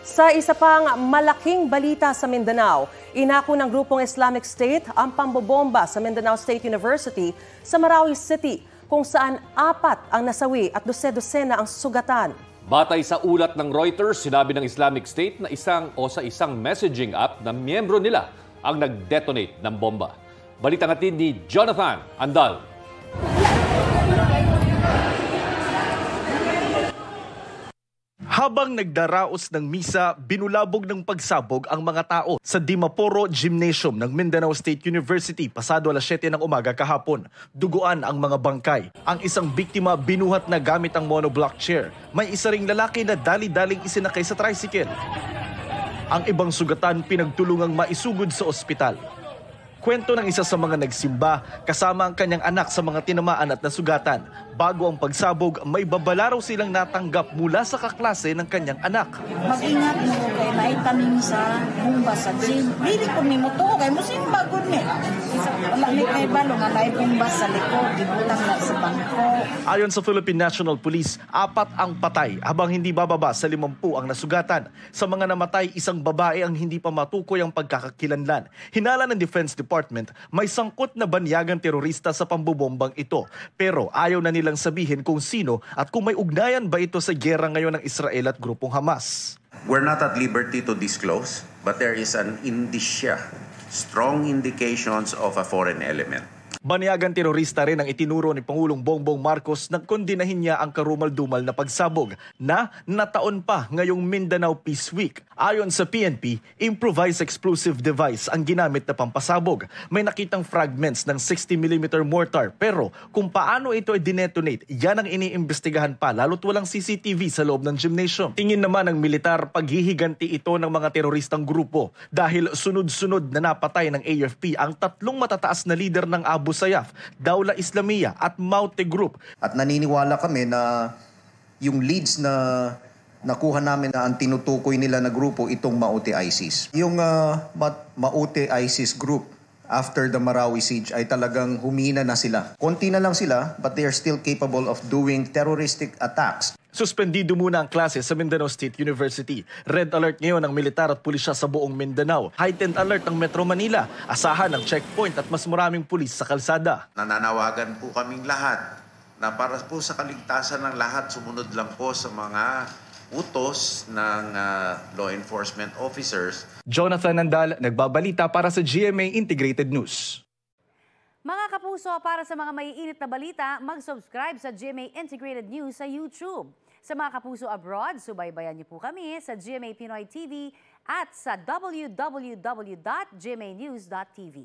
Sa isa pang malaking balita sa Mindanao, inako ng grupong Islamic State ang pambobomba sa Mindanao State University sa Marawi City, kung saan 4 ang nasawi at 12 ang sugatan. Batay sa ulat ng Reuters, sinabi ng Islamic State na sa isang messaging app na miyembro nila ang nag-detonate ng bomba. Balita natin ni Jonathan Andal. Habang nagdaraos ng misa, binulabog ng pagsabog ang mga tao sa Dimaporo Gymnasium ng Mindanao State University pasado alas 7 ng umaga kahapon. Duguan ang mga bangkay. Ang isang biktima binuhat na gamit ang monoblock chair. May isa ring lalaki na dali-daling isinakay sa tricycle. Ang ibang sugatan pinagtulungang maisugod sa ospital. Kwento ng isa sa mga nagsimba kasama ang kanyang anak sa mga tinamaan at nasugatan. Bago ang pagsabog, may babala raw silang natanggap mula sa kaklase ng kanyang anak. Mag-ingat mo kay may tanim sa bumba sa gym. Dili ko ni mo to kay mo simbagod ni. Wala ni kay balo nga may bumba sa likod, gibutang na sa bangko. Ayon sa Philippine National Police, 4 ang patay habang hindi bababa sa 50 ang nasugatan. Sa mga namatay, isang babae ang hindi pa matukoy ang pagkakakilanlan. Hinala ng Defense Department, may sangkot na banyagang terorista sa pambobombang ito. Pero ayaw na nilang sabihin kung sino at kung may ugnayan ba ito sa giyera ngayon ng Israel at grupong Hamas. We're not at liberty to disclose, but there is an indicia, strong indications of a foreign element. Banyagang terorista rin ang itinuro ni Pangulong Bongbong Marcos nang kondinahin niya ang karumal-dumal na pagsabog na nataon pa ngayong Mindanao Peace Week. Ayon sa PNP, improvised explosive device ang ginamit na pampasabog. May nakitang fragments ng 60mm mortar pero kung paano ito i-detonate, yan ang iniimbestigahan pa lalo't walang CCTV sa loob ng gymnasium. Tingin naman ng militar paghihiganti ito ng mga teroristang grupo dahil sunod-sunod na napatay ng AFP ang 3 matataas na lider ng Abu Sayyaf, Dawla Islamiyah at Maute Group. At naniniwala kami na yung leads na nakuha namin na ang tinutukoy nila na grupo itong Maute ISIS. Yung Maute ISIS group after the Marawi siege ay talagang humina na sila. Konti na lang sila but they are still capable of doing terroristic attacks. Suspendido muna ang klase sa Mindanao State University. Red alert ngayon ng militar at pulisya sa buong Mindanao. Heightened alert ng Metro Manila. Asahan ng checkpoint at mas maraming pulis sa kalsada. Nananawagan po kaming lahat na para po sa kaligtasan ng lahat, sumunod lang po sa mga utos ng law enforcement officers. Jonathan Andal, nagbabalita para sa GMA Integrated News. Mga kapuso, para sa mga maiinit na balita, mag-subscribe sa GMA Integrated News sa YouTube. Sa mga kapuso abroad, subaybayan niyo po kami sa GMA Pinoy TV at sa www.gmanews.tv.